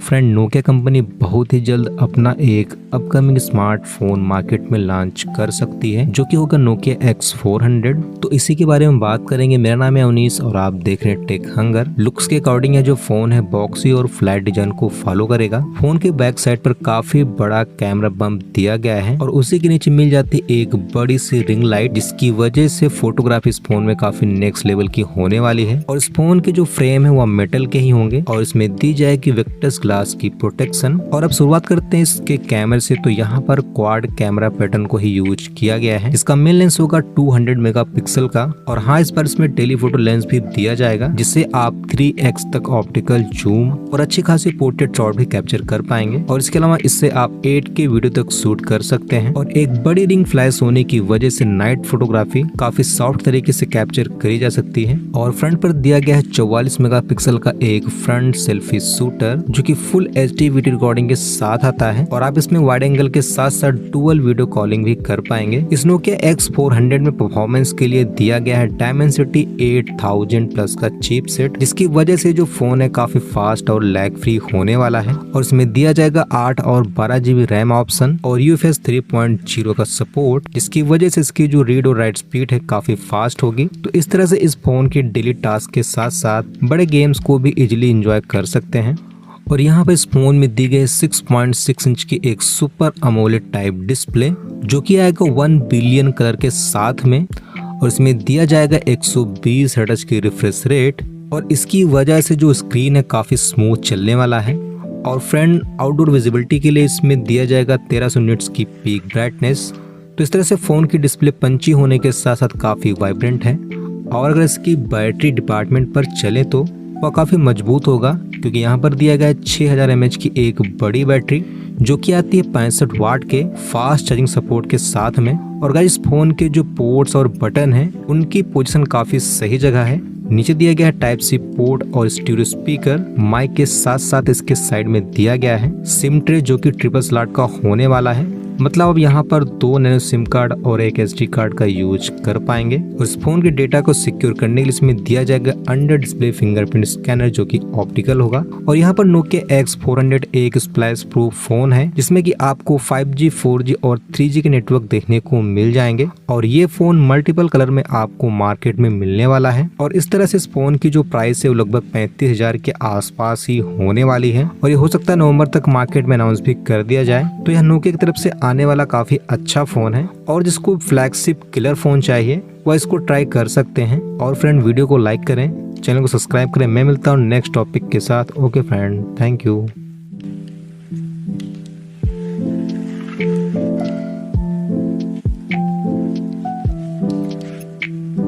Friend, Nokia company बहुत ही जल्द अपना एक अपकमिंग स्मार्टफोन मार्केट में लॉन्च कर सकती है जो कि होगा नोकिया X400। तो इसी के बारे में बात करेंगे। मेरा नाम है अवनीश और आप देख रहे हैं टेक हंगर। लुक्स के अकॉर्डिंग है जो फोन है बॉक्सी और फ्लैट डिजाइन को फॉलो करेगा। फोन के बैक साइड पर काफी बड़ा कैमरा बम्प दिया गया है और उसी के नीचे मिल जाती एक बड़ी सी रिंग लाइट, जिसकी वजह से फोटोग्राफी इस फोन में काफी नेक्स्ट लेवल की होने वाली है। और इस फोन के जो फ्रेम है वह मेटल के ही होंगे और इसमें दी जाएगी वेक्टर्स ग्लास की प्रोटेक्शन। और अब शुरुआत करते हैं इसके कैमरे से। तो यहाँ पर क्वाड कैमरा पैटर्न को ही यूज किया गया है। इसका मेन लेंस होगा 200 मेगापिक्सल का और हाँ, इस पर इसमें टेलीफोटो लेंस भी दिया जाएगा जिससे आप 3x तक ऑप्टिकल जूम और अच्छी खासी पोर्ट्रेट शॉट भी कैप्चर कर पाएंगे। और इसके अलावा इससे आप 8K वीडियो तक शूट कर सकते हैं। और एक बड़ी रिंग फ्लैश होने की वजह से नाइट फोटोग्राफी काफी सॉफ्ट तरीके से कैप्चर करी जा सकती है। और फ्रंट पर दिया गया है 44 मेगापिक्सल का एक फ्रंट सेल्फी शूटर जो कि फुल HD वीडियो रिकॉर्डिंग के साथ आता है और आप इसमें वाइड एंगल के साथ साथ डुअल वीडियो कॉलिंग भी कर पाएंगे। इस नोकिया X400 में परफॉर्मेंस के लिए दिया गया है Dimensity 8000 प्लस का चिपसेट, जिसकी वजह से जो फोन है काफी फास्ट और लैग फ्री होने वाला है। और इसमें दिया जाएगा 8 और 12 GB रैम ऑप्शन और UFS 3.0 का सपोर्ट, जिसकी वजह से इसकी जो रीड और राइट स्पीड है काफी फास्ट होगी। तो इस तरह से इस फोन के डेली टास्क के साथ साथ बड़े गेम्स को भी इजिली एंजॉय कर सकते हैं। और यहाँ पर इस फोन में दी गई 6.6 इंच की एक सुपर अमोलेड टाइप डिस्प्ले जो कि आएगा 1 बिलियन कलर के साथ में। और इसमें दिया जाएगा 120 हर्ट्ज की रिफ्रेश रेट और इसकी वजह से जो स्क्रीन है काफी स्मूथ चलने वाला है। और फ्रेंड, आउटडोर विजिबिलिटी के लिए इसमें दिया जाएगा 1300 निट्स की पीक ब्राइटनेस। तो इस तरह से फोन की डिस्प्ले पंची होने के साथ साथ काफी वाइब्रेंट है। और अगर इसकी बैटरी डिपार्टमेंट पर चले तो वह काफी मजबूत होगा क्योंकि यहाँ पर दिया गया है 6000 mAh की एक बड़ी बैटरी जो कि आती है 65 वाट के फास्ट चार्जिंग सपोर्ट के साथ में। और गाइस, फोन के जो पोर्ट्स और बटन हैं उनकी पोजीशन काफी सही जगह है। नीचे दिया गया है टाइप सी पोर्ट और स्टीरियो स्पीकर। माइक के साथ साथ इसके साइड में दिया गया है सिम ट्रे जो कि ट्रिपल स्लॉट का होने वाला है। मतलब अब यहाँ पर 2 नैनो सिम कार्ड और एक SD कार्ड का यूज कर पाएंगे। और इस फोन के डेटा को सिक्योर करने के लिए इसमें दिया जाएगा अंडर डिस्प्ले फिंगरप्रिंट स्कैनर जो कि ऑप्टिकल होगा। और यहाँ पर नोकिया X400 एक स्प्लैश प्रूफ फोन है जिसमें कि आपको 5G 4G और 3G के नेटवर्क देखने को मिल जाएंगे। और ये फोन मल्टीपल कलर में आपको मार्केट में मिलने वाला है। और इस तरह से इस फोन की जो प्राइस है वो लगभग 35,000 के आसपास ही होने वाली है। और ये हो सकता है नवंबर तक मार्केट में अनाउंस भी कर दिया जाए। तो यह नोकिया की तरफ से आने वाला काफी अच्छा फोन है और जिसको फ्लैगशिप किलर फोन चाहिए वह इसको ट्राई कर सकते हैं। और फ्रेंड, वीडियो को लाइक करें, चैनल को सब्सक्राइब करें। मैं मिलता हूँ नेक्स्ट टॉपिक के साथ। Okay friend, thank you.